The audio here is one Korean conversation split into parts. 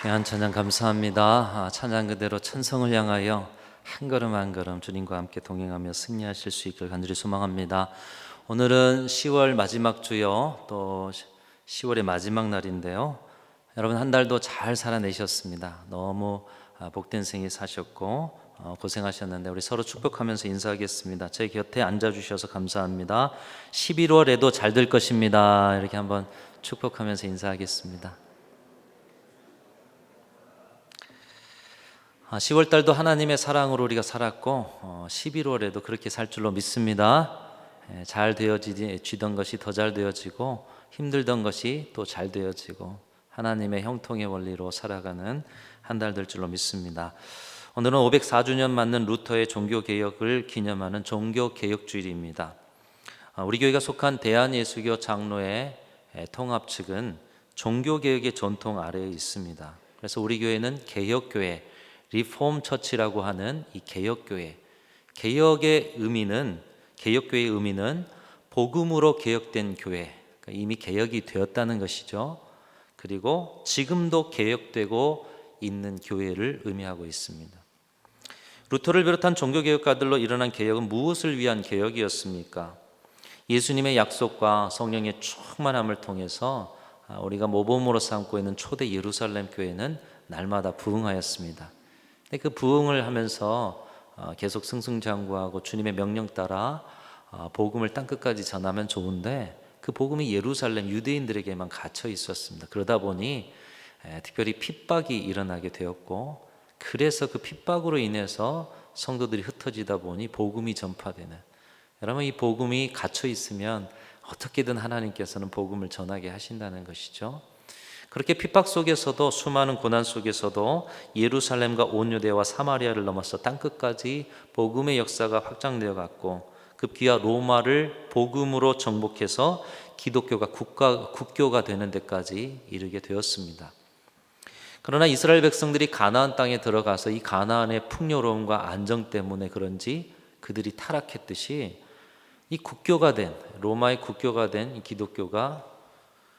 귀한 찬양 감사합니다. 찬양 그대로 천성을 향하여 한 걸음 한 걸음 주님과 함께 동행하며 승리하실 수 있기를 간절히 소망합니다. 오늘은 10월 마지막 주요, 또 10월의 마지막 날인데요. 여러분 한 달도 잘 살아내셨습니다. 너무 복된 생일 사셨고 고생하셨는데 우리 서로 축복하면서 인사하겠습니다. 제 곁에 앉아주셔서 감사합니다. 11월에도 잘 될 것입니다. 이렇게 한번 축복하면서 인사하겠습니다. 10월 달도 하나님의 사랑으로 우리가 살았고 11월에도 그렇게 살 줄로 믿습니다. 잘 되어지던 것이 더 잘 되어지고 힘들던 것이 또 잘 되어지고 하나님의 형통의 원리로 살아가는 한 달 될 줄로 믿습니다. 오늘은 504주년 맞는 루터의 종교개혁을 기념하는 종교개혁주일입니다. 우리 교회가 속한 대한예수교 장로회 통합 측은 종교개혁의 전통 아래에 있습니다. 그래서 우리 교회는 개혁교회, 리폼 처치라고 하는 이 개혁교회, 개혁교회의 의미는 복음으로 개혁된 교회, 그러니까 이미 개혁이 되었다는 것이죠. 그리고 지금도 개혁되고 있는 교회를 의미하고 있습니다. 루터를 비롯한 종교개혁가들로 일어난 개혁은 무엇을 위한 개혁이었습니까? 예수님의 약속과 성령의 충만함을 통해서 우리가 모범으로 삼고 있는 초대 예루살렘 교회는 날마다 부흥하였습니다. 그 부흥을 하면서 계속 승승장구하고 주님의 명령 따라 복음을 땅끝까지 전하면 좋은데 그 복음이 예루살렘 유대인들에게만 갇혀 있었습니다. 그러다 보니 특별히 핍박이 일어나게 되었고, 그래서 그 핍박으로 인해서 성도들이 흩어지다 보니 복음이 전파되는, 여러분 이 복음이 갇혀 있으면 어떻게든 하나님께서는 복음을 전하게 하신다는 것이죠. 그렇게 핍박 속에서도, 수많은 고난 속에서도 예루살렘과 온 유대와 사마리아를 넘어서 땅끝까지 복음의 역사가 확장되어 갔고, 급기야 로마를 복음으로 정복해서 기독교가 국교가 되는 데까지 이르게 되었습니다. 그러나 이스라엘 백성들이 가나안 땅에 들어가서 이 가나안의 풍요로움과 안정 때문에 그런지 그들이 타락했듯이 이 국교가 된, 로마의 국교가 된 이 기독교가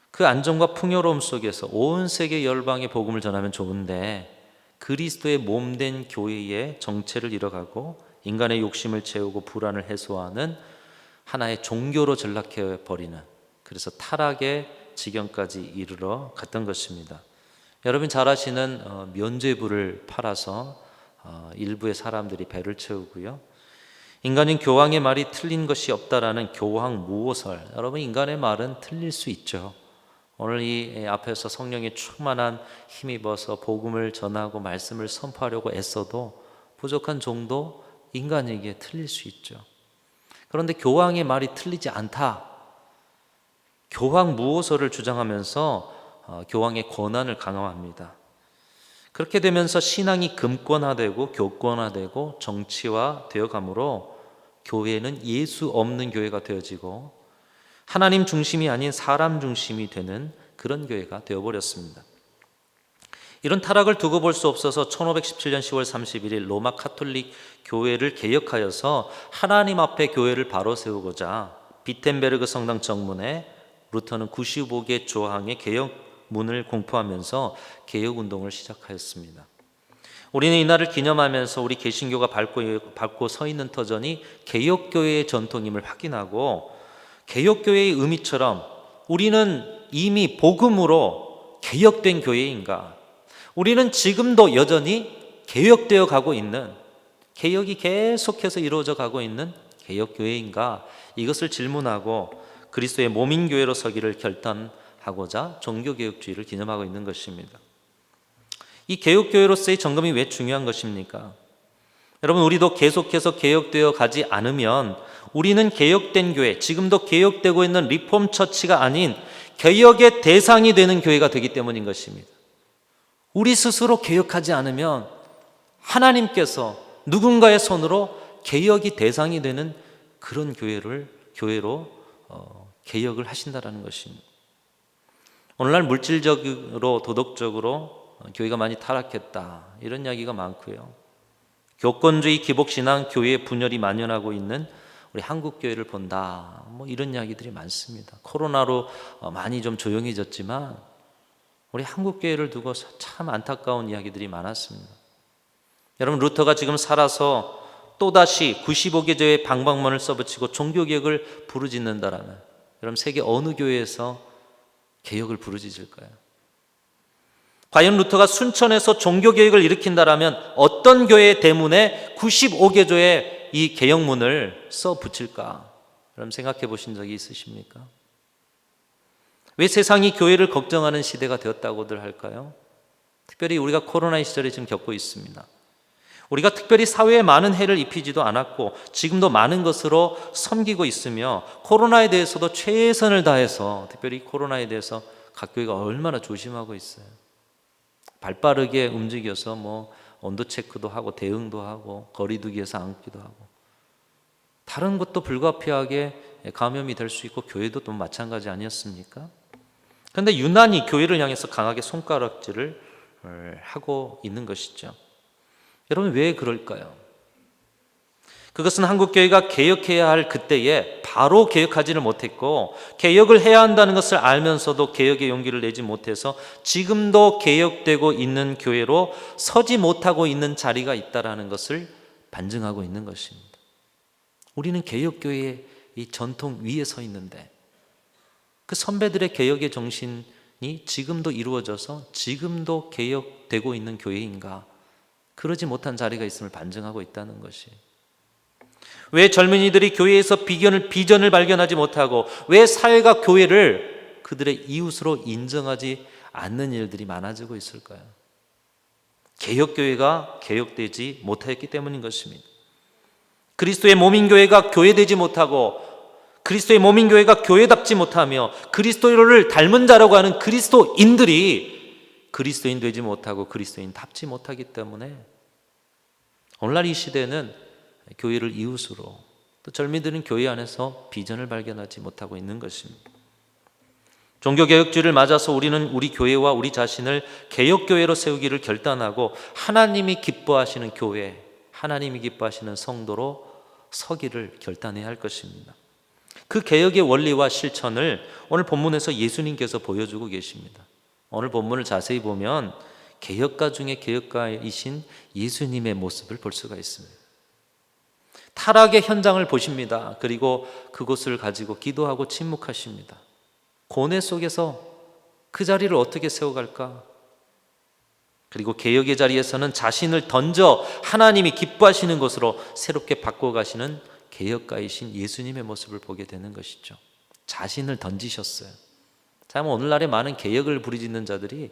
그 안정과 풍요로움 속에서 온 세계 열방의 복음을 전하면 좋은데, 그리스도의 몸된 교회의 정체를 잃어가고 인간의 욕심을 채우고 불안을 해소하는 하나의 종교로 전락해 버리는, 그래서 타락의 지경까지 이르러 갔던 것입니다. 여러분 잘 아시는 면죄부를 팔아서 일부의 사람들이 배를 채우고요, 인간인 교황의 말이 틀린 것이 없다라는 교황무호설. 여러분 인간의 말은 틀릴 수 있죠. 오늘 이 앞에서 성령의 충만한 힘입어서 복음을 전하고 말씀을 선포하려고 애써도 부족한 정도 인간에게 틀릴 수 있죠. 그런데 교황의 말이 틀리지 않다, 교황무호설을 주장하면서 교황의 권한을 강화합니다. 그렇게 되면서 신앙이 금권화되고 교권화되고 정치화되어 가므로 교회는 예수 없는 교회가 되어지고 하나님 중심이 아닌 사람 중심이 되는 그런 교회가 되어버렸습니다. 이런 타락을 두고 볼 수 없어서 1517년 10월 31일 로마 카톨릭 교회를 개혁하여서 하나님 앞에 교회를 바로 세우고자 비텐베르그 성당 정문에 루터는 95개 조항의 개혁문을 공포하면서 개혁운동을 시작하였습니다. 우리는 이날을 기념하면서 우리 개신교가 밟고 서 있는 터전이 개혁교회의 전통임을 확인하고, 개혁교회의 의미처럼 우리는 이미 복음으로 개혁된 교회인가? 우리는 지금도 여전히 개혁되어 가고 있는, 개혁이 계속해서 이루어져 가고 있는 개혁교회인가? 이것을 질문하고 그리스도의 몸인 교회로 서기를 결단하고자 종교개혁주의를 기념하고 있는 것입니다. 이 개혁교회로서의 점검이 왜 중요한 것입니까? 여러분 우리도 계속해서 개혁되어 가지 않으면 우리는 개혁된 교회, 지금도 개혁되고 있는 리폼 처치가 아닌 개혁의 대상이 되는 교회가 되기 때문인 것입니다. 우리 스스로 개혁하지 않으면 하나님께서 누군가의 손으로 개혁이 대상이 되는 그런 교회로 개혁을 하신다라는 것입니다. 오늘날 물질적으로 도덕적으로 교회가 많이 타락했다, 이런 이야기가 많고요. 교권주의 기복신앙 교회의 분열이 만연하고 있는 우리 한국 교회를 본다, 이런 이야기들이 많습니다. 코로나로 많이 좀 조용해졌지만 우리 한국교회를 두고 참 안타까운 이야기들이 많았습니다. 여러분, 루터가 지금 살아서 또다시 95개조의 방방문을 써붙이고 종교개혁을 부르짖는다라면 여러분, 세계 어느 교회에서 개혁을 부르짖을까요? 과연 루터가 순천에서 종교개혁을 일으킨다라면 어떤 교회의 대문에 95개조의 이 개혁문을 써붙일까? 여러분, 생각해 보신 적이 있으십니까? 왜 세상이 교회를 걱정하는 시대가 되었다고들 할까요? 특별히 우리가 코로나 시절에 지금 겪고 있습니다. 우리가 특별히 사회에 많은 해를 입히지도 않았고 지금도 많은 것으로 섬기고 있으며 코로나에 대해서도 최선을 다해서, 특별히 코로나에 대해서 각 교회가 얼마나 조심하고 있어요. 발빠르게 움직여서 온도 체크도 하고 대응도 하고 거리두기에서 앉기도 하고, 다른 것도 불가피하게 감염이 될 수 있고 교회도 또 마찬가지 아니었습니까? 그런데 유난히 교회를 향해서 강하게 손가락질을 하고 있는 것이죠. 여러분, 왜 그럴까요? 그것은 한국교회가 개혁해야 할 그때에 바로 개혁하지를 못했고, 개혁을 해야 한다는 것을 알면서도 개혁의 용기를 내지 못해서 지금도 개혁되고 있는 교회로 서지 못하고 있는 자리가 있다는 것을 반증하고 있는 것입니다. 우리는 개혁교회의 이 전통 위에 서 있는데 그 선배들의 개혁의 정신이 지금도 이루어져서 지금도 개혁되고 있는 교회인가? 그러지 못한 자리가 있음을 반증하고 있다는 것이. 왜 젊은이들이 교회에서 비전을 발견하지 못하고 왜 사회가 교회를 그들의 이웃으로 인정하지 않는 일들이 많아지고 있을까요? 개혁교회가 개혁되지 못하였기 때문인 것입니다. 그리스도의 몸인 교회가 교회되지 못하고 그리스도의 몸인 교회가 교회답지 못하며 그리스도를 닮은 자라고 하는 그리스도인들이 그리스도인 되지 못하고 그리스도인답지 못하기 때문에 오늘날 이 시대는 교회를 이웃으로, 또 젊이들은 교회 안에서 비전을 발견하지 못하고 있는 것입니다. 종교개혁주의를 맞아서 우리는 우리 교회와 우리 자신을 개혁교회로 세우기를 결단하고 하나님이 기뻐하시는 교회, 하나님이 기뻐하시는 성도로 서기를 결단해야 할 것입니다. 그 개혁의 원리와 실천을 오늘 본문에서 예수님께서 보여주고 계십니다. 오늘 본문을 자세히 보면 개혁가 중에 개혁가이신 예수님의 모습을 볼 수가 있습니다. 타락의 현장을 보십니다. 그리고 그곳을 가지고 기도하고 침묵하십니다. 고뇌 속에서 그 자리를 어떻게 세워갈까? 그리고 개혁의 자리에서는 자신을 던져 하나님이 기뻐하시는 것으로 새롭게 바꿔가시는 개혁가이신 예수님의 모습을 보게 되는 것이죠. 자신을 던지셨어요. 참, 오늘날의 많은 개혁을 부르짖는 자들이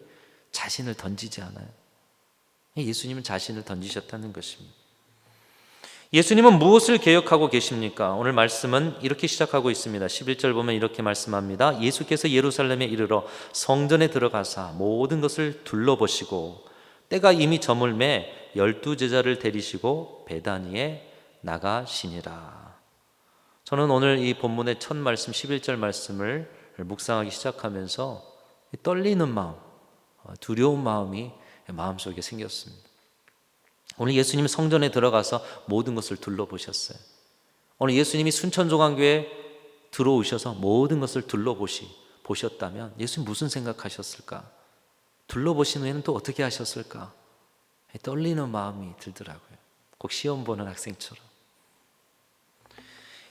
자신을 던지지 않아요. 예수님은 자신을 던지셨다는 것입니다. 예수님은 무엇을 개혁하고 계십니까? 오늘 말씀은 이렇게 시작하고 있습니다. 11절 보면 이렇게 말씀합니다. 예수께서 예루살렘에 이르러 성전에 들어가사 모든 것을 둘러보시고 때가 이미 저물매 12제자를 데리시고 베다니에 나가시니라. 저는 오늘 이 본문의 첫 말씀 11절 말씀을 묵상하기 시작하면서 떨리는 마음, 두려운 마음이 마음속에 생겼습니다. 오늘 예수님이 성전에 들어가서 모든 것을 둘러보셨어요. 오늘 예수님이 순천종안교회에 들어오셔서 모든 것을 둘러보셨다면 예수님 무슨 생각하셨을까? 둘러보신 후에는 또 어떻게 하셨을까? 떨리는 마음이 들더라고요. 꼭 시험 보는 학생처럼.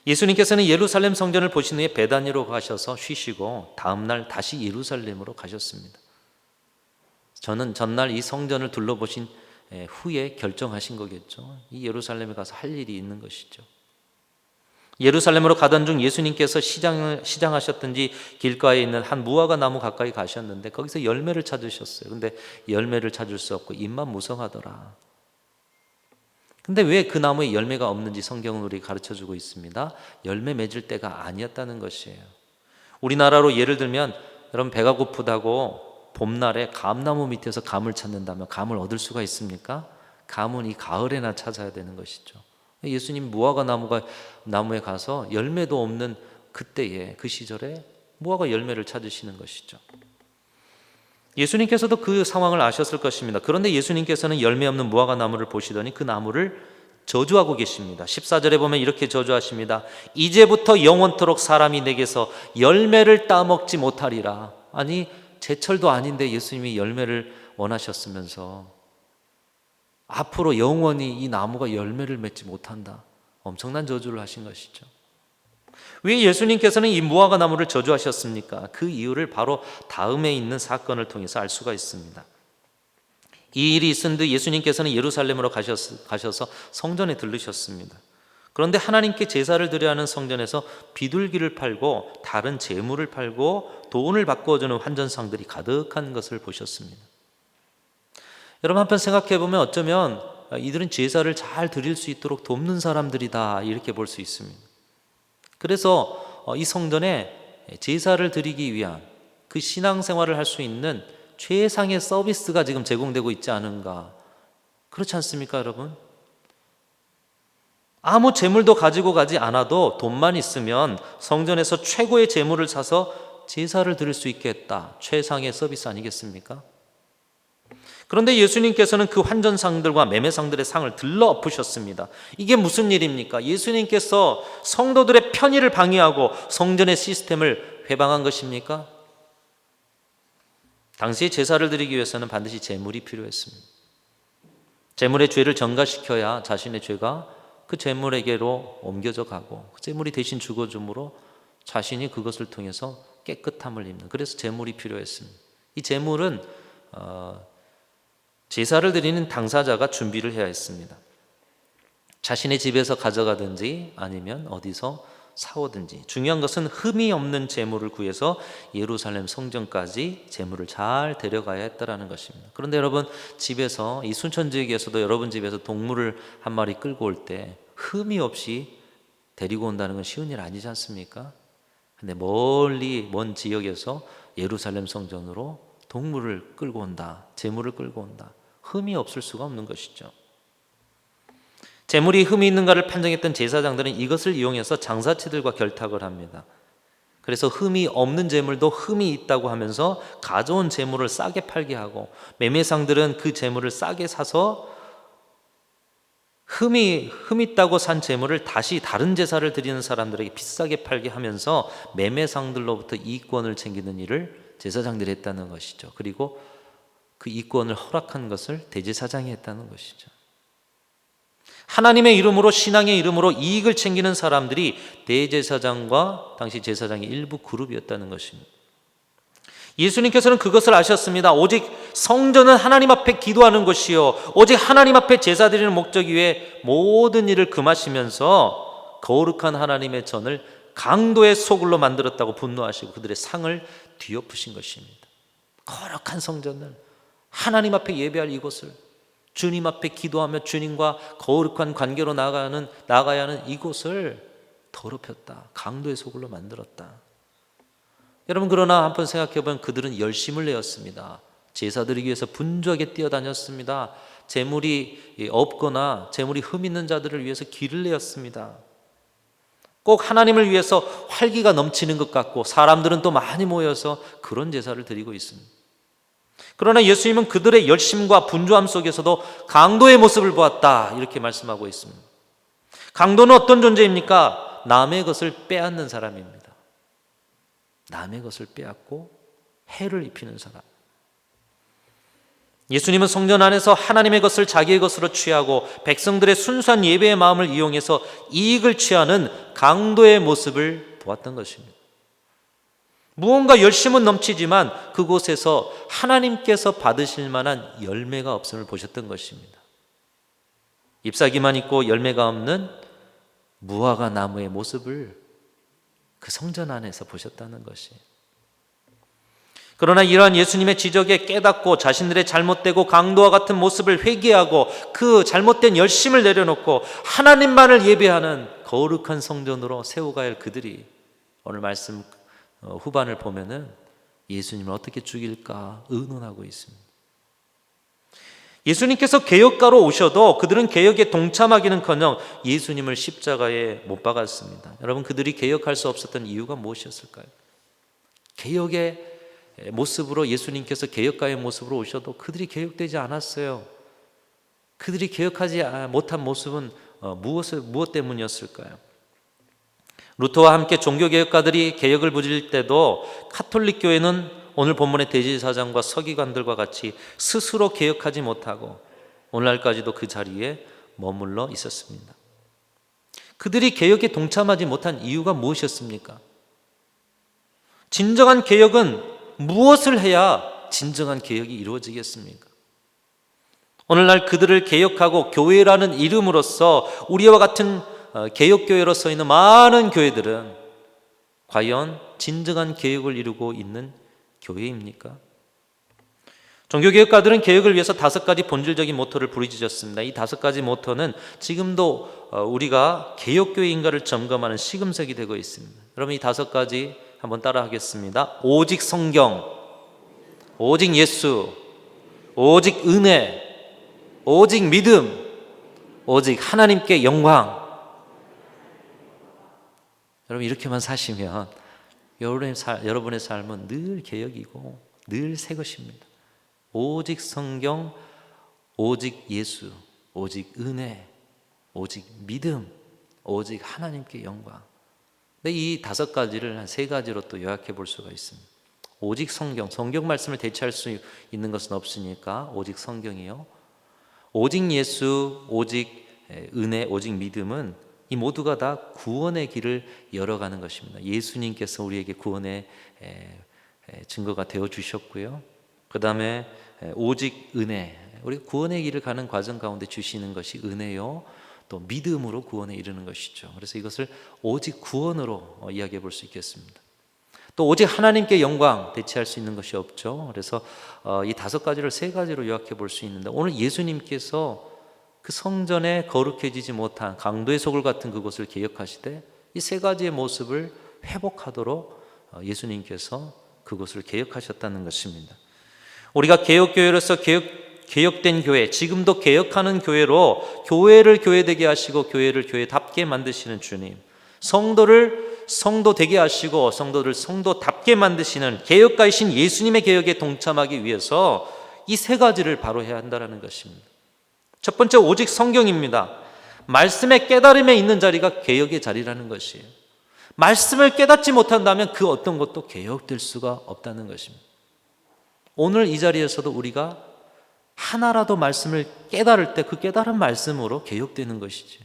예수님께서는 예루살렘 성전을 보신 후에 베다니로 가셔서 쉬시고 다음날 다시 예루살렘으로 가셨습니다. 저는 전날 이 성전을 둘러보신 후에 결정하신 거겠죠. 이 예루살렘에 가서 할 일이 있는 것이죠. 예루살렘으로 가던 중 예수님께서 시장하셨든지 길가에 있는 한 무화과 나무 가까이 가셨는데 거기서 열매를 찾으셨어요. 근데 열매를 찾을 수 없고 입만 무성하더라. 근데 왜 그 나무에 열매가 없는지 성경은 우리에게 가르쳐주고 있습니다. 열매 맺을 때가 아니었다는 것이에요. 우리나라로 예를 들면 여러분, 배가 고프다고 봄날에 감나무 밑에서 감을 찾는다면 감을 얻을 수가 있습니까? 감은 이 가을에나 찾아야 되는 것이죠. 예수님 무화과 나무에 가서 열매도 없는 그때에, 그 시절에 무화과 열매를 찾으시는 것이죠. 예수님께서도 그 상황을 아셨을 것입니다. 그런데 예수님께서는 열매 없는 무화과 나무를 보시더니 그 나무를 저주하고 계십니다. 14절에 보면 이렇게 저주하십니다. 이제부터 영원토록 사람이 내게서 열매를 따먹지 못하리라. 아니, 제철도 아닌데 예수님이 열매를 원하셨으면서 앞으로 영원히 이 나무가 열매를 맺지 못한다. 엄청난 저주를 하신 것이죠. 왜 예수님께서는 이 무화과 나무를 저주하셨습니까? 그 이유를 바로 다음에 있는 사건을 통해서 알 수가 있습니다. 이 일이 있은 뒤 예수님께서는 예루살렘으로 가셔서 성전에 들르셨습니다. 그런데 하나님께 제사를 드려야 하는 성전에서 비둘기를 팔고 다른 재물을 팔고 돈을 바꿔주는 환전상들이 가득한 것을 보셨습니다. 여러분 한편 생각해 보면 어쩌면 이들은 제사를 잘 드릴 수 있도록 돕는 사람들이다 이렇게 볼 수 있습니다. 그래서 이 성전에 제사를 드리기 위한 그 신앙생활을 할 수 있는 최상의 서비스가 지금 제공되고 있지 않은가. 그렇지 않습니까, 여러분? 아무 재물도 가지고 가지 않아도 돈만 있으면 성전에서 최고의 재물을 사서 제사를 드릴 수 있겠다. 최상의 서비스 아니겠습니까? 그런데 예수님께서는 그 환전상들과 매매상들의 상을 들러 엎으셨습니다. 이게 무슨 일입니까? 예수님께서 성도들의 편의를 방해하고 성전의 시스템을 회방한 것입니까? 당시에 제사를 드리기 위해서는 반드시 제물이 필요했습니다. 제물의 죄를 전가시켜야 자신의 죄가 그 제물에게로 옮겨져 가고 그 제물이 대신 죽어줌으로 자신이 그것을 통해서 깨끗함을 입는, 그래서 제물이 필요했습니다. 이 제물은 제사를 드리는 당사자가 준비를 해야 했습니다. 자신의 집에서 가져가든지 아니면 어디서 사오든지, 중요한 것은 흠이 없는 제물을 구해서 예루살렘 성전까지 제물을 잘 데려가야 했다라는 것입니다. 그런데 여러분, 집에서 이 순천 지역에서도 여러분 집에서 동물을 한 마리 끌고 올 때 흠이 없이 데리고 온다는 건 쉬운 일 아니지 않습니까? 근데 멀리 먼 지역에서 예루살렘 성전으로 동물을 끌고 온다, 제물을 끌고 온다. 흠이 없을 수가 없는 것이죠. 제물이 흠이 있는가를 판정했던 제사장들은 이것을 이용해서 장사치들과 결탁을 합니다. 그래서 흠이 없는 제물도 흠이 있다고 하면서 가져온 제물을 싸게 팔게 하고, 매매상들은 그 제물을 싸게 사서 흠 있다고 산 제물을 다시 다른 제사를 드리는 사람들에게 비싸게 팔게 하면서 매매상들로부터 이권을 챙기는 일을 제사장들이 했다는 것이죠. 그리고 그 이권을 허락한 것을 대제사장이 했다는 것이죠. 하나님의 이름으로, 신앙의 이름으로 이익을 챙기는 사람들이 대제사장과 당시 제사장의 일부 그룹이었다는 것입니다. 예수님께서는 그것을 아셨습니다. 오직 성전은 하나님 앞에 기도하는 곳이요, 오직 하나님 앞에 제사 드리는 목적 위에 모든 일을 금하시면서 거룩한 하나님의 전을 강도의 소굴로 만들었다고 분노하시고 그들의 상을 뒤엎으신 것입니다. 거룩한 성전을, 하나님 앞에 예배할 이곳을, 주님 앞에 기도하며 주님과 거룩한 관계로 나가야 하는 이곳을 더럽혔다. 강도의 소굴로 만들었다. 여러분, 그러나 한번 생각해보면 그들은 열심을 내었습니다. 제사 드리기 위해서 분주하게 뛰어다녔습니다. 재물이 없거나 재물이 흠 있는 자들을 위해서 길을 내었습니다. 꼭 하나님을 위해서 활기가 넘치는 것 같고 사람들은 또 많이 모여서 그런 제사를 드리고 있습니다. 그러나 예수님은 그들의 열심과 분주함 속에서도 강도의 모습을 보았다, 이렇게 말씀하고 있습니다. 강도는 어떤 존재입니까? 남의 것을 빼앗는 사람입니다. 남의 것을 빼앗고 해를 입히는 사람. 예수님은 성전 안에서 하나님의 것을 자기의 것으로 취하고 백성들의 순수한 예배의 마음을 이용해서 이익을 취하는 강도의 모습을 보았던 것입니다. 무언가 열심은 넘치지만 그곳에서 하나님께서 받으실 만한 열매가 없음을 보셨던 것입니다. 잎사귀만 있고 열매가 없는 무화과 나무의 모습을 그 성전 안에서 보셨다는 것이에요. 그러나 이러한 예수님의 지적에 깨닫고 자신들의 잘못되고 강도와 같은 모습을 회개하고 그 잘못된 열심을 내려놓고 하나님만을 예배하는 거룩한 성전으로 세워가야 할 그들이 오늘 말씀 후반을 보면은 예수님을 어떻게 죽일까 의논하고 있습니다. 예수님께서 개혁가로 오셔도 그들은 개혁에 동참하기는커녕 예수님을 십자가에 못 박았습니다. 여러분, 그들이 개혁할 수 없었던 이유가 무엇이었을까요? 개혁의 모습으로 예수님께서 개혁가의 모습으로 오셔도 그들이 개혁되지 않았어요. 그들이 개혁하지 못한 모습은 무엇 때문이었을까요? 루터와 함께 종교개혁가들이 개혁을 부릴 때도 카톨릭 교회는 오늘 본문의 대제사장과 서기관들과 같이 스스로 개혁하지 못하고 오늘날까지도 그 자리에 머물러 있었습니다. 그들이 개혁에 동참하지 못한 이유가 무엇이었습니까? 진정한 개혁은 무엇을 해야 진정한 개혁이 이루어지겠습니까? 오늘날 그들을 개혁하고 교회라는 이름으로써 우리와 같은 개혁교회로 서 있는 많은 교회들은 과연 진정한 개혁을 이루고 있는 교회입니까? 종교개혁가들은 개혁을 위해서 5가지 본질적인 모토를 부르짖었습니다. 이 5가지 모토는 지금도 우리가 개혁교회인가를 점검하는 시금석이 되고 있습니다. 여러분, 이 5가지 한번 따라 하겠습니다. 오직 성경, 오직 예수, 오직 은혜, 오직 믿음, 오직 하나님께 영광. 여러분, 이렇게만 사시면 여러분의 삶은 늘 개혁이고 늘 새 것입니다. 오직 성경, 오직 예수, 오직 은혜, 오직 믿음, 오직 하나님께 영광. 근데 이 5가지를 한 3가지로 또 요약해 볼 수가 있습니다. 오직 성경 말씀을 대체할 수 있는 것은 없으니까 오직 성경이요. 오직 예수, 오직 은혜, 오직 믿음은 이 모두가 다 구원의 길을 열어가는 것입니다. 예수님께서 우리에게 구원의 증거가 되어 주셨고요. 그 다음에 오직 은혜, 우리 구원의 길을 가는 과정 가운데 주시는 것이 은혜요, 또 믿음으로 구원에 이르는 것이죠. 그래서 이것을 오직 구원으로 이야기해 볼 수 있겠습니다. 또 오직 하나님께 영광, 대체할 수 있는 것이 없죠. 그래서 이 5가지를 3가지로 요약해 볼 수 있는데, 오늘 예수님께서 그 성전에 거룩해지지 못한 강도의 소굴 같은 그곳을 개혁하시되 이 3가지의 모습을 회복하도록 예수님께서 그곳을 개혁하셨다는 것입니다. 우리가 개혁교회로서 개혁된 교회, 지금도 개혁하는 교회로 교회를 교회되게 하시고 교회를 교회답게 만드시는 주님, 성도를 성도되게 하시고 성도를 성도답게 만드시는 개혁가이신 예수님의 개혁에 동참하기 위해서 이 3가지를 바로 해야 한다는 것입니다. 첫 번째, 오직 성경입니다. 말씀의 깨달음에 있는 자리가 개혁의 자리라는 것이에요. 말씀을 깨닫지 못한다면 그 어떤 것도 개혁될 수가 없다는 것입니다. 오늘 이 자리에서도 우리가 하나라도 말씀을 깨달을 때 그 깨달은 말씀으로 개혁되는 것이지,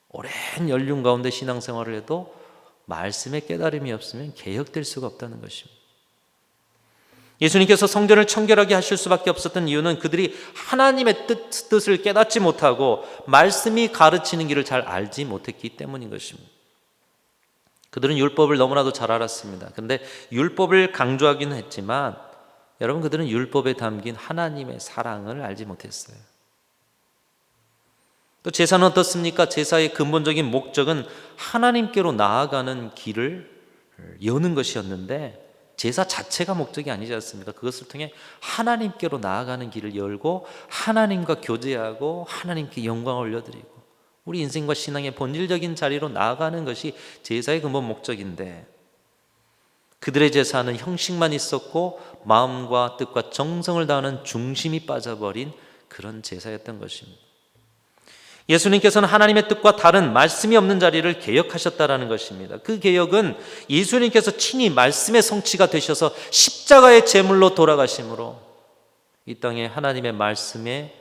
오랜 연륜 가운데 신앙생활을 해도 말씀의 깨달음이 없으면 개혁될 수가 없다는 것입니다. 예수님께서 성전을 청결하게 하실 수밖에 없었던 이유는 그들이 하나님의 뜻을 깨닫지 못하고 말씀이 가르치는 길을 잘 알지 못했기 때문인 것입니다. 그들은 율법을 너무나도 잘 알았습니다. 그런데 율법을 강조하기는 했지만 여러분, 그들은 율법에 담긴 하나님의 사랑을 알지 못했어요. 또 제사는 어떻습니까? 제사의 근본적인 목적은 하나님께로 나아가는 길을 여는 것이었는데 제사 자체가 목적이 아니지 않습니까? 그것을 통해 하나님께로 나아가는 길을 열고 하나님과 교제하고 하나님께 영광을 올려드리고 우리 인생과 신앙의 본질적인 자리로 나아가는 것이 제사의 근본 목적인데, 그들의 제사는 형식만 있었고 마음과 뜻과 정성을 다하는 중심이 빠져버린 그런 제사였던 것입니다. 예수님께서는 하나님의 뜻과 다른 말씀이 없는 자리를 개혁하셨다라는 것입니다. 그 개혁은 예수님께서 친히 말씀의 성취가 되셔서 십자가의 제물로 돌아가심으로 이 땅에 하나님의 말씀의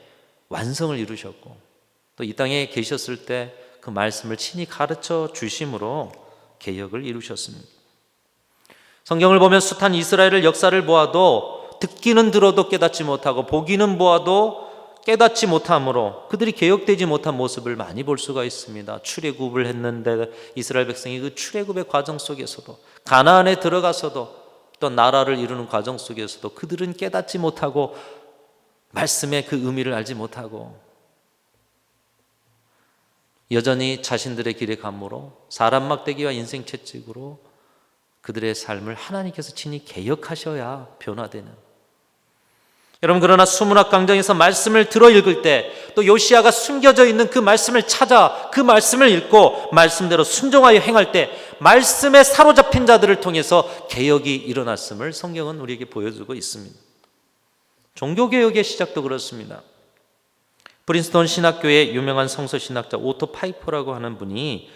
완성을 이루셨고, 또 이 땅에 계셨을 때 그 말씀을 친히 가르쳐 주심으로 개혁을 이루셨습니다. 성경을 보면 숱한 이스라엘의 역사를 보아도 듣기는 들어도 깨닫지 못하고 보기는 보아도 깨닫지 못함으로 그들이 개혁되지 못한 모습을 많이 볼 수가 있습니다. 출애굽을 했는데 이스라엘 백성이 그 출애굽의 과정 속에서도, 가나안에 들어가서도, 또 나라를 이루는 과정 속에서도 그들은 깨닫지 못하고 말씀의 그 의미를 알지 못하고 여전히 자신들의 길에 감으로 사람 막대기와 인생 채찍으로 그들의 삶을 하나님께서 친히 개혁하셔야 변화되는, 여러분, 그러나 수문학 강정에서 말씀을 들어 읽을 때 또 요시야가 숨겨져 있는 그 말씀을 찾아 그 말씀을 읽고 말씀대로 순종하여 행할 때 말씀에 사로잡힌 자들을 통해서 개혁이 일어났음을 성경은 우리에게 보여주고 있습니다. 종교개혁의 시작도 그렇습니다. 프린스턴 신학교의 유명한 성서신학자 오토 파이퍼라고 하는 분이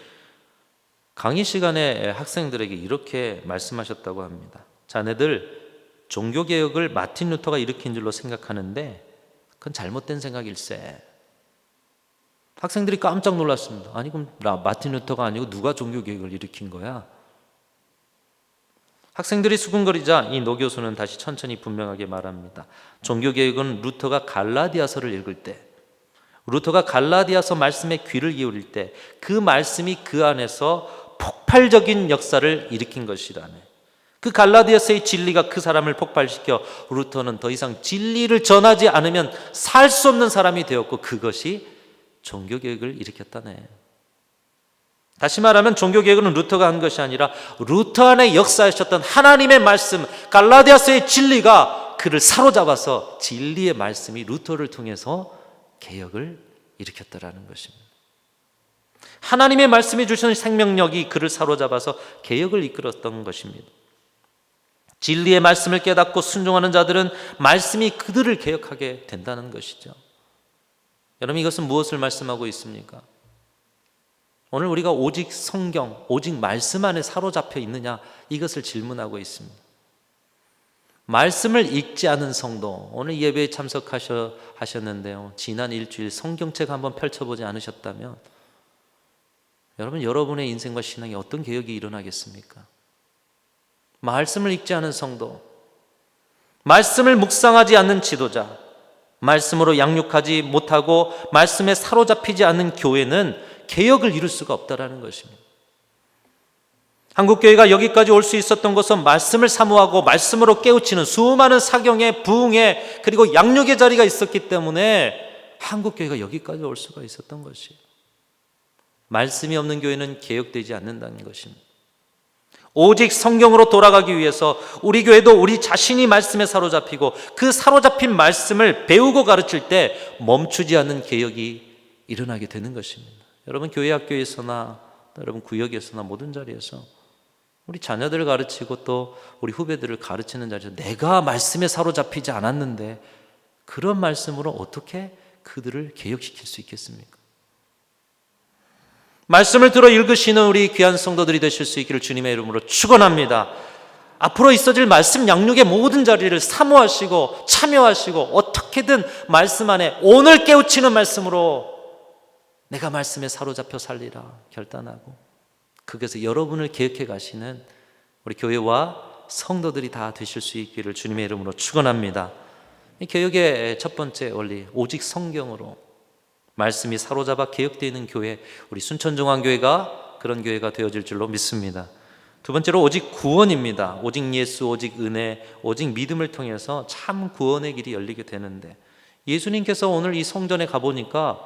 강의 시간에 학생들에게 이렇게 말씀하셨다고 합니다. 자네들 종교개혁을 마틴 루터가 일으킨 줄로 생각하는데 그건 잘못된 생각일세. 학생들이 깜짝 놀랐습니다. 아니 그럼 마틴 루터가 아니고 누가 종교개혁을 일으킨 거야? 학생들이 수군거리자 이 노 교수는 다시 천천히 분명하게 말합니다. 종교개혁은 루터가 갈라디아서를 읽을 때, 루터가 갈라디아서 말씀에 귀를 기울일 때 그 말씀이 그 안에서 폭발적인 역사를 일으킨 것이라네. 그 갈라디아서의 진리가 그 사람을 폭발시켜 루터는 더 이상 진리를 전하지 않으면 살 수 없는 사람이 되었고 그것이 종교개혁을 일으켰다네. 다시 말하면 종교개혁은 루터가 한 것이 아니라 루터 안에 역사하셨던 하나님의 말씀, 갈라디아서의 진리가 그를 사로잡아서 진리의 말씀이 루터를 통해서 개혁을 일으켰다라는 것입니다. 하나님의 말씀이 주시는 생명력이 그를 사로잡아서 개혁을 이끌었던 것입니다. 진리의 말씀을 깨닫고 순종하는 자들은 말씀이 그들을 개혁하게 된다는 것이죠. 여러분, 이것은 무엇을 말씀하고 있습니까? 오늘 우리가 오직 성경, 오직 말씀 안에 사로잡혀 있느냐, 이것을 질문하고 있습니다. 말씀을 읽지 않은 성도, 오늘 예배에 참석하셨는데요, 지난 일주일 성경책 한번 펼쳐보지 않으셨다면 여러분, 여러분의 인생과 신앙에 어떤 개혁이 일어나겠습니까? 말씀을 읽지 않은 성도, 말씀을 묵상하지 않는 지도자, 말씀으로 양육하지 못하고 말씀에 사로잡히지 않는 교회는 개혁을 이룰 수가 없다라는 것입니다. 한국교회가 여기까지 올 수 있었던 것은 말씀을 사모하고 말씀으로 깨우치는 수많은 사경의, 부흥의, 그리고 양육의 자리가 있었기 때문에 한국교회가 여기까지 올 수가 있었던 것이에요. 말씀이 없는 교회는 개혁되지 않는다는 것입니다. 오직 성경으로 돌아가기 위해서 우리 교회도 우리 자신이 말씀에 사로잡히고 그 사로잡힌 말씀을 배우고 가르칠 때 멈추지 않는 개혁이 일어나게 되는 것입니다. 여러분, 교회 학교에서나 여러분 구역에서나 모든 자리에서 우리 자녀들을 가르치고 또 우리 후배들을 가르치는 자리에서 내가 말씀에 사로잡히지 않았는데 그런 말씀으로 어떻게 그들을 개혁시킬 수 있겠습니까? 말씀을 들어 읽으시는 우리 귀한 성도들이 되실 수 있기를 주님의 이름으로 축원합니다. 앞으로 있어질 말씀 양육의 모든 자리를 사모하시고 참여하시고 어떻게든 말씀 안에 오늘 깨우치는 말씀으로 내가 말씀에 사로잡혀 살리라 결단하고 그것에서 여러분을 개혁해 가시는 우리 교회와 성도들이 다 되실 수 있기를 주님의 이름으로 축원합니다. 이 개혁의 첫 번째 원리, 오직 성경으로 말씀이 사로잡아 개혁되는 교회, 우리 순천중앙교회가 그런 교회가 되어질 줄로 믿습니다. 두 번째로 오직 구원입니다. 오직 예수, 오직 은혜, 오직 믿음을 통해서 참 구원의 길이 열리게 되는데, 예수님께서 오늘 이 성전에 가보니까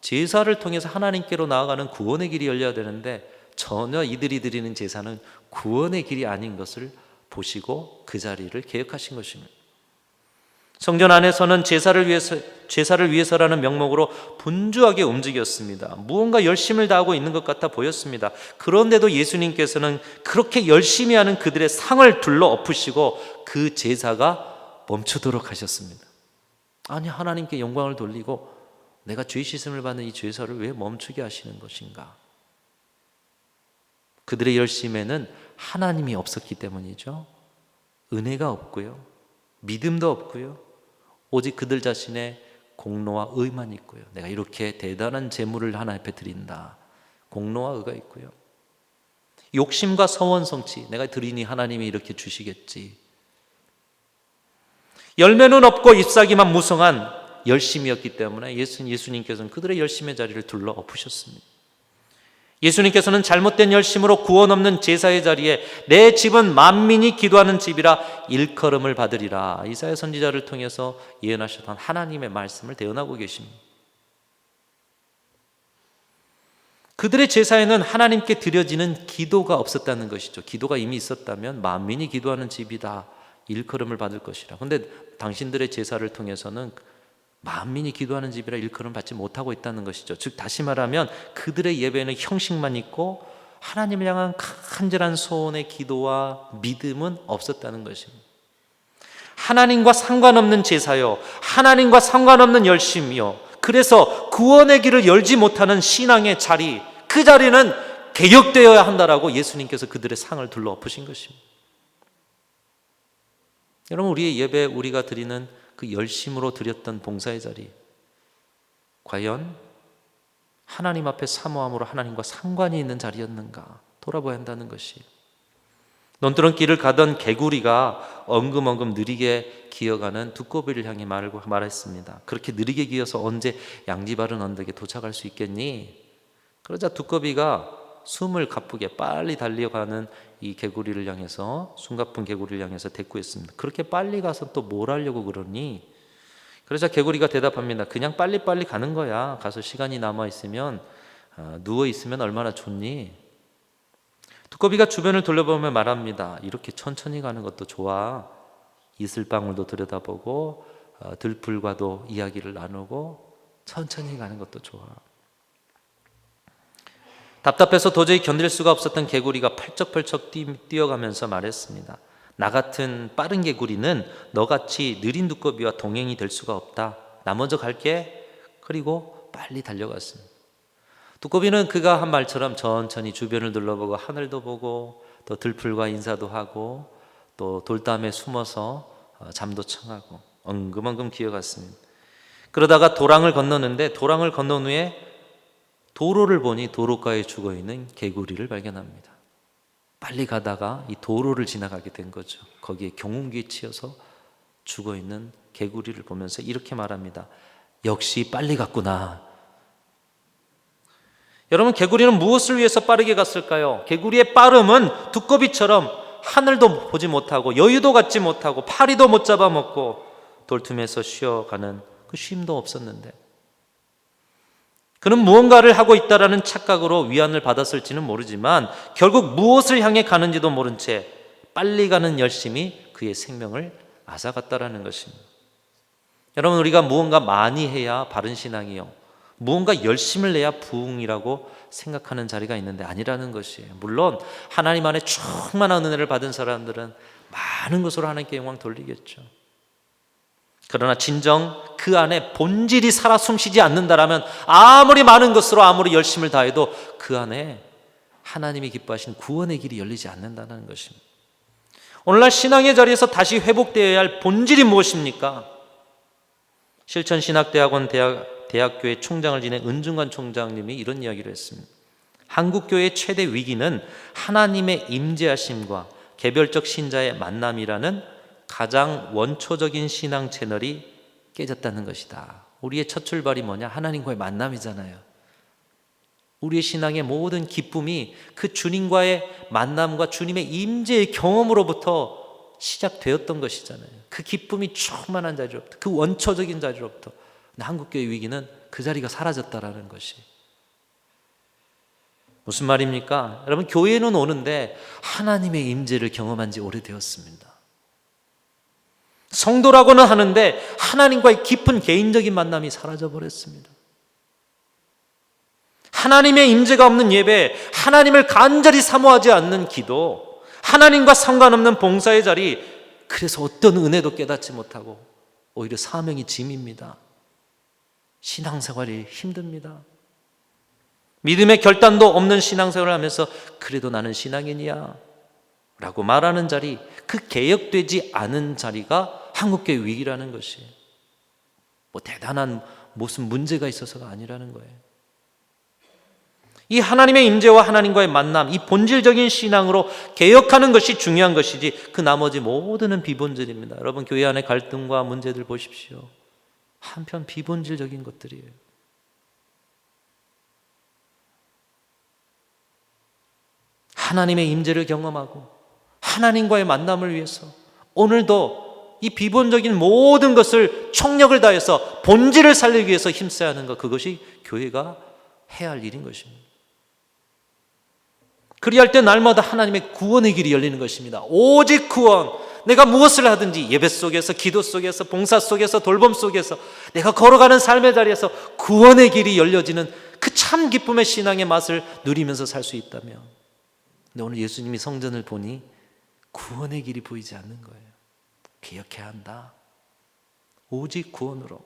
제사를 통해서 하나님께로 나아가는 구원의 길이 열려야 되는데 전혀 이들이 드리는 제사는 구원의 길이 아닌 것을 보시고 그 자리를 개혁하신 것입니다. 성전 안에서는 제사를 위해서라는 명목으로 분주하게 움직였습니다. 무언가 열심을 다하고 있는 것 같아 보였습니다. 그런데도 예수님께서는 그렇게 열심히 하는 그들의 상을 둘러 엎으시고 그 제사가 멈추도록 하셨습니다. 아니, 하나님께 영광을 돌리고 내가 죄 씻음을 받는 이 제사를 왜 멈추게 하시는 것인가? 그들의 열심에는 하나님이 없었기 때문이죠. 은혜가 없고요, 믿음도 없고요, 오직 그들 자신의 공로와 의만 있고요. 내가 이렇게 대단한 재물을 하나님 앞에 드린다, 공로와 의가 있고요. 욕심과 서원 성취, 내가 드리니 하나님이 이렇게 주시겠지. 열매는 없고 잎사귀만 무성한 열심이었기 때문에 예수님께서는 그들의 열심의 자리를 둘러 엎으셨습니다. 예수님께서는 잘못된 열심으로 구원 없는 제사의 자리에 내 집은 만민이 기도하는 집이라 일컬음을 받으리라, 이사야 선지자를 통해서 예언하셨던 하나님의 말씀을 대언하고 계십니다. 그들의 제사에는 하나님께 드려지는 기도가 없었다는 것이죠. 기도가 이미 있었다면 만민이 기도하는 집이다, 일컬음을 받을 것이라. 그런데 당신들의 제사를 통해서는 만민이 기도하는 집이라 일컬음 받지 못하고 있다는 것이죠. 즉 다시 말하면 그들의 예배는 형식만 있고 하나님을 향한 간절한 소원의 기도와 믿음은 없었다는 것입니다. 하나님과 상관없는 제사요, 하나님과 상관없는 열심이요, 그래서 구원의 길을 열지 못하는 신앙의 자리, 그 자리는 개혁되어야 한다라고 예수님께서 그들의 상을 둘러 엎으신 것입니다. 여러분, 우리의 예배, 우리가 드리는 그 열심으로 드렸던 봉사의 자리, 과연 하나님 앞에 사모함으로 하나님과 상관이 있는 자리였는가 돌아봐야 한다는 것이. 논두렁 길을 가던 개구리가 엉금엉금 느리게 기어가는 두꺼비를 향해 말했습니다. 그렇게 느리게 기어서 언제 양지바른 언덕에 도착할 수 있겠니? 그러자 두꺼비가 숨을 가쁘게 빨리 달려가는 이 개구리를 향해서, 숨가쁜 개구리를 향해서 대꾸했습니다. 그렇게 빨리 가서 또 뭘 하려고 그러니? 그러자 개구리가 대답합니다. 그냥 빨리빨리 가는 거야. 가서 시간이 남아있으면 누워있으면 얼마나 좋니? 두꺼비가 주변을 돌려보며 말합니다. 이렇게 천천히 가는 것도 좋아. 이슬방울도 들여다보고 들풀과도 이야기를 나누고 천천히 가는 것도 좋아. 답답해서 도저히 견딜 수가 없었던 개구리가 펄쩍펄쩍 뛰어가면서 말했습니다. 나 같은 빠른 개구리는 너같이 느린 두꺼비와 동행이 될 수가 없다. 나 먼저 갈게. 그리고 빨리 달려갔습니다. 두꺼비는 그가 한 말처럼 천천히 주변을 둘러보고 하늘도 보고 또 들풀과 인사도 하고 또 돌담에 숨어서 잠도 청하고 엉금엉금 기어갔습니다. 그러다가 도랑을 건너는데 도랑을 건넌 후에 도로를 보니 도로가에 죽어있는 개구리를 발견합니다. 빨리 가다가 이 도로를 지나가게 된 거죠. 거기에 경운기에 치여서 죽어있는 개구리를 보면서 이렇게 말합니다. 역시 빨리 갔구나. 여러분, 개구리는 무엇을 위해서 빠르게 갔을까요? 개구리의 빠름은 두꺼비처럼 하늘도 보지 못하고 여유도 갖지 못하고 파리도 못 잡아먹고 돌틈에서 쉬어가는 그 쉼도 없었는데, 그는 무언가를 하고 있다라는 착각으로 위안을 받았을지는 모르지만 결국 무엇을 향해 가는지도 모른 채 빨리 가는 열심이 그의 생명을 앗아갔다라는 것입니다. 여러분, 우리가 무언가 많이 해야 바른 신앙이요, 무언가 열심을 내야 부흥이라고 생각하는 자리가 있는데 아니라는 것이에요. 물론 하나님 안에 충만한 은혜를 받은 사람들은 많은 것으로 하나님께 영광 돌리겠죠. 그러나 진정 그 안에 본질이 살아 숨쉬지 않는다라면 아무리 많은 것으로 아무리 열심을 다해도 그 안에 하나님이 기뻐하신 구원의 길이 열리지 않는다는 것입니다. 오늘날 신앙의 자리에서 다시 회복되어야 할 본질이 무엇입니까? 실천신학대학원 대학교의 총장을 지낸 은중관 총장님이 이런 이야기를 했습니다. 한국교회의 최대 위기는 하나님의 임재하심과 개별적 신자의 만남이라는 가장 원초적인 신앙 채널이 깨졌다는 것이다. 우리의 첫 출발이 뭐냐? 하나님과의 만남이잖아요. 우리의 신앙의 모든 기쁨이 그 주님과의 만남과 주님의 임재의 경험으로부터 시작되었던 것이잖아요. 그 기쁨이 충만한 자리로부터, 그 원초적인 자리로부터. 근데 한국교회 위기는 그 자리가 사라졌다라는 것이. 무슨 말입니까? 여러분, 교회는 오는데 하나님의 임재를 경험한 지 오래되었습니다. 성도라고는 하는데 하나님과의 깊은 개인적인 만남이 사라져버렸습니다. 하나님의 임재가 없는 예배, 하나님을 간절히 사모하지 않는 기도, 하나님과 상관없는 봉사의 자리, 그래서 어떤 은혜도 깨닫지 못하고 오히려 사명이 짐입니다. 신앙생활이 힘듭니다. 믿음의 결단도 없는 신앙생활을 하면서 그래도 나는 신앙인이야 라고 말하는 자리, 그 개혁되지 않은 자리가 한국교회 위기라는 것이, 뭐 대단한 무슨 문제가 있어서가 아니라는 거예요. 이 하나님의 임재와 하나님과의 만남, 이 본질적인 신앙으로 개혁하는 것이 중요한 것이지 그 나머지 모두는 비본질입니다. 여러분, 교회 안에 갈등과 문제들 보십시오. 한편 비본질적인 것들이에요. 하나님의 임재를 경험하고 하나님과의 만남을 위해서 오늘도 이 비본적인 모든 것을 총력을 다해서 본질을 살리기 위해서 힘써야 하는 것, 그것이 교회가 해야 할 일인 것입니다. 그리할 때 날마다 하나님의 구원의 길이 열리는 것입니다. 오직 구원. 내가 무엇을 하든지 예배 속에서, 기도 속에서, 봉사 속에서, 돌봄 속에서 내가 걸어가는 삶의 자리에서 구원의 길이 열려지는 그 참 기쁨의 신앙의 맛을 누리면서 살 수 있다면, 근데 오늘 예수님이 성전을 보니 구원의 길이 보이지 않는 거예요. 개혁해야 한다. 오직 구원으로.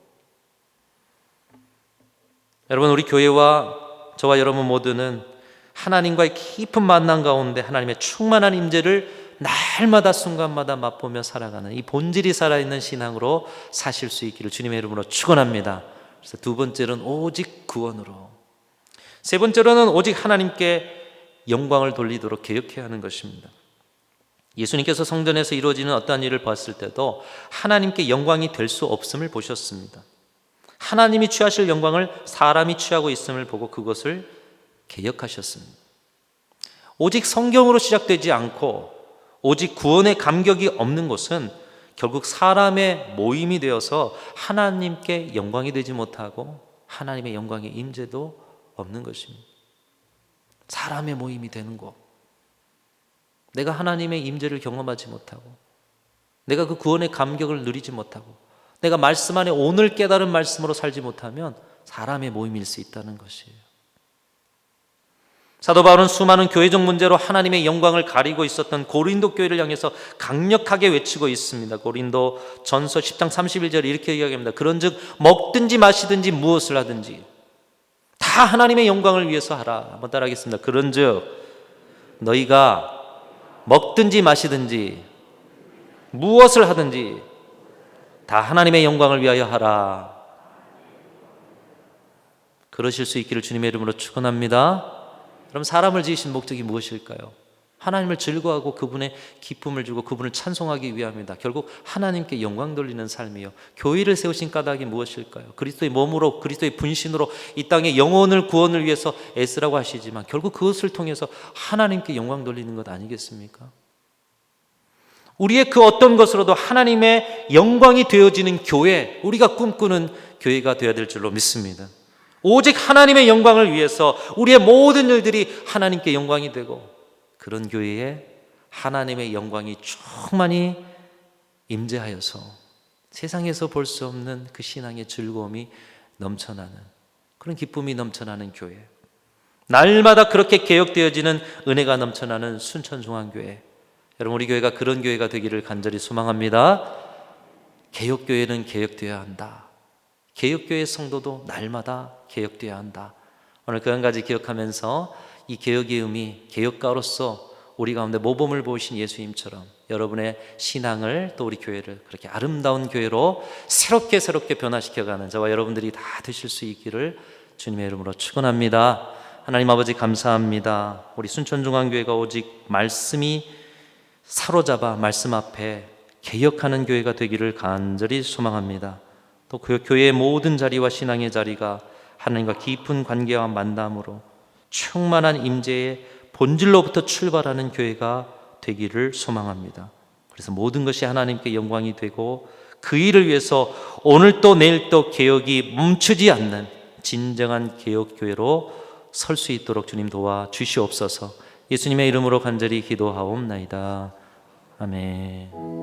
여러분, 우리 교회와 저와 여러분 모두는 하나님과의 깊은 만남 가운데 하나님의 충만한 임재를 날마다 순간마다 맛보며 살아가는 이 본질이 살아있는 신앙으로 사실 수 있기를 주님의 이름으로 축원합니다. 그래서 두 번째로는 오직 구원으로, 세 번째로는 오직 하나님께 영광을 돌리도록 개혁해야 하는 것입니다. 예수님께서 성전에서 이루어지는 어떠한 일을 봤을 때도 하나님께 영광이 될 수 없음을 보셨습니다. 하나님이 취하실 영광을 사람이 취하고 있음을 보고 그것을 개혁하셨습니다. 오직 성경으로 시작되지 않고 오직 구원의 감격이 없는 곳은 결국 사람의 모임이 되어서 하나님께 영광이 되지 못하고 하나님의 영광의 임재도 없는 것입니다. 사람의 모임이 되는 곳, 내가 하나님의 임재를 경험하지 못하고 내가 그 구원의 감격을 누리지 못하고 내가 말씀 안에 오늘 깨달은 말씀으로 살지 못하면 사람의 모임일 수 있다는 것이에요. 사도 바울은 수많은 교회적 문제로 하나님의 영광을 가리고 있었던 고린도 교회를 향해서 강력하게 외치고 있습니다. 고린도 전서 10장 31절에 이렇게 이야기합니다. 그런즉 먹든지 마시든지 무엇을 하든지 다 하나님의 영광을 위해서 하라. 한번 따라하겠습니다. 그런즉 너희가 먹든지 마시든지 무엇을 하든지 다 하나님의 영광을 위하여 하라. 그러실 수 있기를 주님의 이름으로 축원합니다. 그럼 사람을 지으신 목적이 무엇일까요? 하나님을 즐거워하고 그분의 기쁨을 주고 그분을 찬송하기 위함이다. 결국 하나님께 영광 돌리는 삶이요. 교회를 세우신 까닭이 무엇일까요? 그리스도의 몸으로 그리스도의 분신으로 이 땅의 영혼을 구원을 위해서 애쓰라고 하시지만 결국 그것을 통해서 하나님께 영광 돌리는 것 아니겠습니까? 우리의 그 어떤 것으로도 하나님의 영광이 되어지는 교회, 우리가 꿈꾸는 교회가 되어야 될 줄로 믿습니다. 오직 하나님의 영광을 위해서 우리의 모든 일들이 하나님께 영광이 되고 그런 교회에 하나님의 영광이 충만히 임재하여서 세상에서 볼 수 없는 그 신앙의 즐거움이 넘쳐나는 그런 기쁨이 넘쳐나는 교회, 날마다 그렇게 개혁되어지는 은혜가 넘쳐나는 순천중앙교회, 여러분 우리 교회가 그런 교회가 되기를 간절히 소망합니다. 개혁교회는 개혁되어야 한다. 개혁교회 성도도 날마다 개혁되어야 한다. 오늘 그 한 가지 기억하면서 이 개혁의 의미, 개혁가로서 우리 가운데 모범을 보이신 예수님처럼 여러분의 신앙을 또 우리 교회를 그렇게 아름다운 교회로 새롭게 변화시켜가는 저와 여러분들이 다 되실 수 있기를 주님의 이름으로 축원합니다. 하나님 아버지 감사합니다. 우리 순천중앙교회가 오직 말씀이 사로잡아 말씀 앞에 개혁하는 교회가 되기를 간절히 소망합니다. 또 그 교회의 모든 자리와 신앙의 자리가 하나님과 깊은 관계와 만남으로 충만한 임재의 본질로부터 출발하는 교회가 되기를 소망합니다. 그래서 모든 것이 하나님께 영광이 되고 그 일을 위해서 오늘 또 내일 또 개혁이 멈추지 않는 진정한 개혁교회로 설 수 있도록 주님 도와 주시옵소서. 예수님의 이름으로 간절히 기도하옵나이다. 아멘.